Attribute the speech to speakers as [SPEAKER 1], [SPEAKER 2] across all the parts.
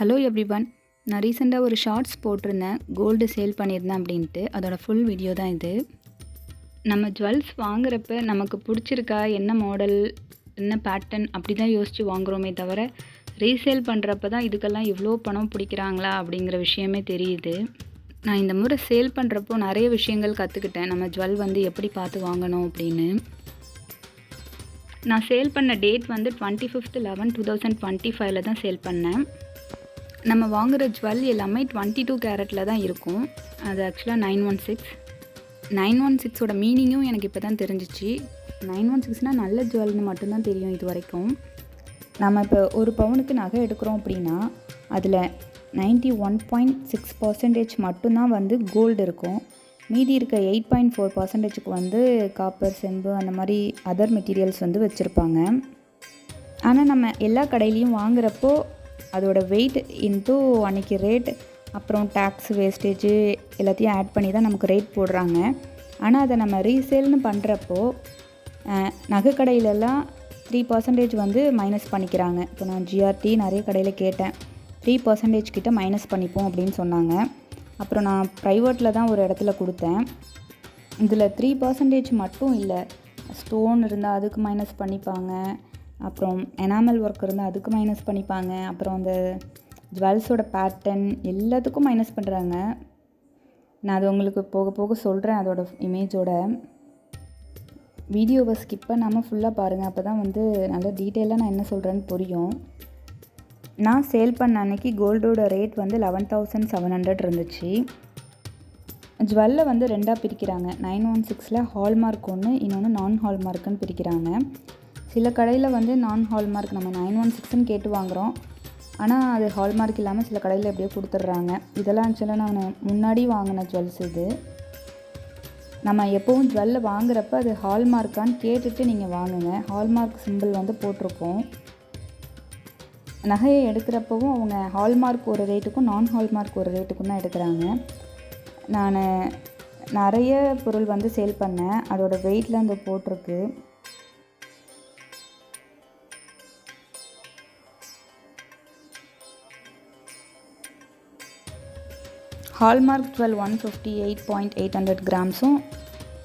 [SPEAKER 1] Hello everyone. நான் ரீசெண்டாக ஒரு ஷார்ட்ஸ் போட்டிருந்தேன், கோல்டு சேல் பண்ணியிருந்தேன் அப்படின்ட்டு. அதோட ஃபுல் வீடியோ தான் இது. நம்ம ஜுவல்ஸ் வாங்குறப்ப நமக்கு பிடிச்சிருக்கா, என்ன மாடல், என்ன பேட்டர்ன் அப்படி தான் யோசித்து வாங்குகிறோமே தவிர, ரீசேல் பண்ணுறப்ப தான் இதுக்கெல்லாம் இவ்வளோ பணம் பிடிக்கிறாங்களா அப்படிங்கிற விஷயமே தெரியுது. நான் இந்த முறை சேல் பண்ணுறப்போ நிறைய விஷயங்கள் கற்றுக்கிட்டேன், நம்ம ஜுவல் வந்து எப்படி பார்த்து வாங்கணும் அப்படின்னு. நான் சேல் பண்ண டேட் வந்து 25/11/2025 தான் சேல் பண்ணேன். நம்ம வாங்குகிற ஜுவல் எல்லாமே 22 கேரட்டில் தான் இருக்கும். அது ஆக்சுவலாக 916 மீனிங்கும் எனக்கு இப்போ தான் தெரிஞ்சிச்சு. 916னால் நல்ல ஜுவல்னு மட்டும்தான் தெரியும் இது வரைக்கும். நம்ம இப்போ ஒரு பவுனுக்கு நகை எடுக்கிறோம் அப்படின்னா அதில் 91.6% மட்டும்தான் வந்து கோல்டு இருக்கும். மீதி இருக்க 8.4%க்கு வந்து காப்பர், செம்பு அந்த மாதிரி அதர் மெட்டீரியல்ஸ் வந்து வச்சுருப்பாங்க. ஆனால் நம்ம எல்லா கடையிலையும் வாங்குகிறப்போ அதோட வெயிட் இன்ட்டு அன்றைக்கி ரேட், அப்புறம் டேக்ஸ், வேஸ்டேஜு எல்லாத்தையும் ஆட் பண்ணி தான் நமக்கு ரேட் போடுறாங்க. ஆனால் அதை நம்ம ரீசேல்னு பண்ணுறப்போ நகை கடையிலெல்லாம் 3% வந்து மைனஸ் பண்ணிக்கிறாங்க. இப்போ நான் ஜிஆர்டி நிறைய கடையில் கேட்டேன், 3% கிட்ட மைனஸ் பண்ணிப்போம் அப்படின்னு சொன்னாங்க. அப்புறம் நான் ப்ரைவேட்டில் தான் ஒரு இடத்துல கொடுத்தேன். இதில் 3% மட்டும் இல்லை, ஸ்டோன் இருந்தால் அதுக்கு மைனஸ் பண்ணிப்பாங்க, அப்புறம் எனாமல் ஒர்க் இருந்தால் அதுக்கு மைனஸ் பண்ணிப்பாங்க, அப்புறம் அந்த ஜுவல்ஸோட பேட்டர்ன் எல்லாத்துக்கும் மைனஸ் பண்ணுறாங்க. நான் அது உங்களுக்கு போக போக சொல்கிறேன் அதோட இமேஜோட. வீடியோவை ஸ்கிப் பண்ணாமல் ஃபுல்லாக பாருங்கள், அப்போ தான் வந்து நல்ல டீட்டெயிலாக நான் என்ன சொல்கிறேன்னு புரியும். நான் சேல் பண்ண அன்றைக்கி கோல்டோட ரேட் வந்து 11,700 இருந்துச்சு. ஜுவல்லை வந்து ரெண்டாக பிரிக்கிறாங்க. 916ல் ஹால்மார்க் ஒன்று, இன்னொன்று நான் ஹால்மார்க்குன்னு பிரிக்கிறாங்க. சில கடையில் வந்து நான் ஹால்மார்க் நம்ம 916ன்னு கேட்டு வாங்குகிறோம், ஆனால் அது ஹால்மார்க் இல்லாமல் சில கடையில் எப்படியோ கொடுத்துட்றாங்க. இதெல்லாம் ஆக்சுவலாக நான் முன்னாடி வாங்கின ஜுவல்ஸ் இது. நம்ம எப்போவும் ஜுவல்லை வாங்குறப்ப அது ஹால்மார்க்கான்னு கேட்டுட்டு நீங்கள் வாங்குங்க. ஹால்மார்க் சிம்பிள் வந்து போட்டிருக்கோம். நகையை எடுக்கிறப்பவும் அவங்க ஹால்மார்க் ஒரு ரேட்டுக்கும் நான் ஹால்மார்க் ஒரு ரேட்டுக்கும் தான் எடுக்கிறாங்க. நான் நிறைய பொருள் வந்து சேல் பண்ணேன், அதோட வெயிட்டில் அந்த போட்டிருக்கு. ஹால்மார்க் ஜுவல் 158.800 கிராம்ஸும்,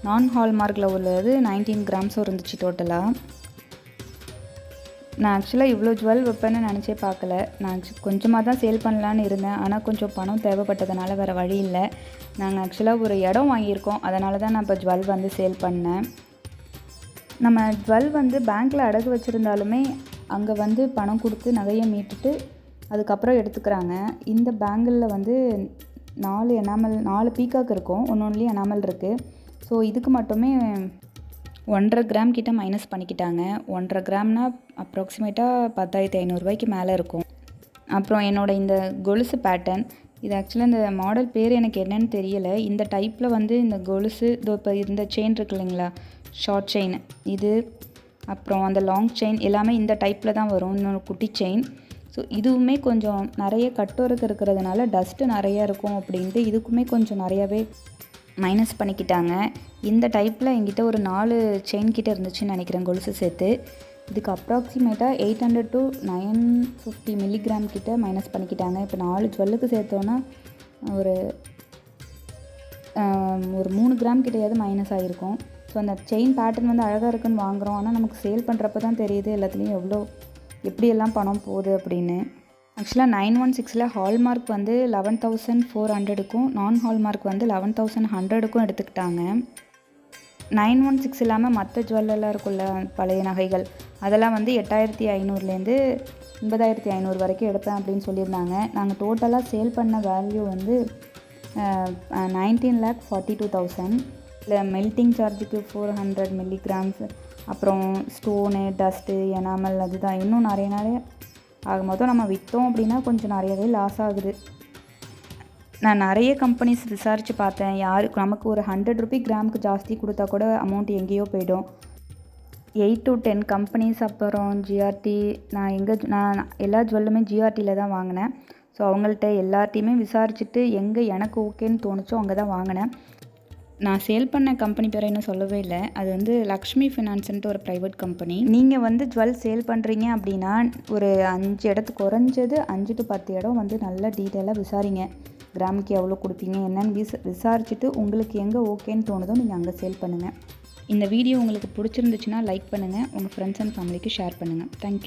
[SPEAKER 1] நான் ஹால்மார்க்கில் உள்ளது 19 கிராம்ஸும் இருந்துச்சு டோட்டலாக. நான் ஆக்சுவலாக இவ்வளோ ஜுவல் வைப்பேன்னு நினச்சே பார்க்கல. நான் கொஞ்சமாக தான் சேல் பண்ணலான்னு இருந்தேன், ஆனால் கொஞ்சம் பணம் தேவைப்பட்டதுனால வேறு வழி இல்லை. நாங்கள் ஆக்சுவலாக ஒரு இடம் வாங்கியிருக்கோம், அதனால தான் நான் இப்போ ஜுவல் வந்து சேல் பண்ணேன். நம்ம ஜுவல் வந்து பேங்க்கில் அடகு வச்சுருந்தாலுமே அங்கே வந்து பணம் கொடுத்து நகையை மீட்டுட்டு அதுக்கப்புறம் எடுத்துக்கிறாங்க. இந்த பேங்கிளில் வந்து 4 பீக்காக் இருக்கும், ஒன்றுலேயும் எனாமல் இருக்குது. ஸோ இதுக்கு மட்டுமே 1.5 கிராம் கிட்ட மைனஸ் பண்ணிக்கிட்டாங்க. 1.5 கிராம்னா அப்ராக்சிமேட்டாக 10,500 ரூபாய்க்கு மேலே இருக்கும். அப்புறம் என்னோடய இந்த கொலுசு பேட்டர்ன், இது ஆக்சுவலாக இந்த மாடல் பேர் எனக்கு என்னன்னு தெரியலை. இந்த டைப்பில் வந்து இந்த கொலுசு இப்போ இந்த செயின் இருக்கு இல்லைங்களா, ஷார்ட் செயின் இது, அப்புறம் அந்த லாங் செயின் எல்லாமே இந்த டைப்பில் தான் வரும். இன்னொரு குட்டி செயின். ஸோ இதுவுமே கொஞ்சம் நிறைய கட்டோருக்கு இருக்கிறதுனால டஸ்ட்டு நிறையா இருக்கும் அப்படின்ட்டு இதுக்குமே கொஞ்சம் நிறையாவே மைனஸ் பண்ணிக்கிட்டாங்க. இந்த டைப்பில் என்கிட்ட ஒரு 4 செயின் கிட்டே இருந்துச்சுன்னு நினைக்கிறேன், கொலுசு சேர்த்து. இதுக்கு அப்ராக்சிமேட்டாக 800 to 950 மில்லிகிராம் கிட்ட மைனஸ் பண்ணிக்கிட்டாங்க. இப்போ 4 ஜுவல்லுக்கு சேர்த்தோன்னா ஒரு 3 கிராம் கிட்டையாவது மைனஸ் ஆகிருக்கும். ஸோ அந்த செயின் பேட்டர்ன் வந்து அழகாக இருக்குன்னு வாங்குகிறோம், ஆனால் நமக்கு சேல் பண்ணுறப்ப தான் தெரியுது எல்லாத்துலேயும் எப்படியெல்லாம் பணம் போகுது அப்படின்னு. ஆக்சுவலாக 916ல் ஹால்மார்க் வந்து 11,400க்கும், நான் ஹால்மார்க் வந்து 11,100க்கும் எடுத்துக்கிட்டாங்க. 916 இல்லாமல் மற்ற ஜுவல்லெல்லாம் இருக்குல்ல பழைய நகைகள், அதெல்லாம் வந்து 8,500லேருந்து 9,500 வரைக்கும் எடுப்பேன் அப்படின்னு சொல்லியிருந்தாங்க. நாங்கள் டோட்டலாக சேல் பண்ண வேல்யூ வந்து 19,42,000. இல்லை மெல்ட்டிங் சார்ஜுக்கு 400 மில்லிகிராம்ஸ், அப்புறம் ஸ்டோனு, டஸ்ட்டு, எனாமல், அதுதான் இன்னும் நிறைய ஆக மொத்தம் நம்ம விற்றோம் அப்படின்னா கொஞ்சம் நிறையவே லாஸ் ஆகுது. நான் நிறைய கம்பெனிஸ் விசாரித்து பார்த்தேன், யாருக்கு நமக்கு ஒரு 100 ரூபி கிராமுக்கு ஜாஸ்தி கொடுத்தா கூட அமௌண்ட் எங்கேயோ போயிடும். 8 to 10 கம்பெனிஸ், அப்புறம் ஜிஆர்டி, நான் எல்லா ஜுவல்லுமே ஜிஆர்டியில் தான் வாங்கினேன். ஸோ அவங்கள்ட்ட எல்லாத்தையுமே விசாரிச்சுட்டு எங்கே எனக்கு ஓகேன்னு தோணுச்சோ அங்கே தான் வாங்கினேன். நான் சேல் பண்ண கம்பெனி பேரை இன்னும் சொல்லவே இல்லை. அது வந்து லக்ஷ்மி ஃபினான்ஸ்ன்ட்டு ஒரு ப்ரைவேட் கம்பெனி. நீங்கள் வந்து ஜுவல் சேல் பண்ணுறீங்க அப்படின்னா ஒரு 5 இடத்துக்கு குறைஞ்சது 5 to 10 இடம் வந்து நல்லா டீட்டெயிலாக விசாரிங்க. கிராமுக்கு எவ்வளோ கொடுப்பீங்க என்னன்னு விசாரிச்சுட்டு உங்களுக்கு எங்கே ஓகேன்னு தோணுதோ நீங்கள் அங்கே சேல் பண்ணுங்கள். இந்த வீடியோ உங்களுக்கு பிடிச்சிருந்துச்சுன்னா லைக் பண்ணுங்கள். உங்கள் ஃப்ரெண்ட்ஸ் அண்ட் ஃபேமிலிக்கு ஷேர் பண்ணுங்கள். தேங்க்யூ.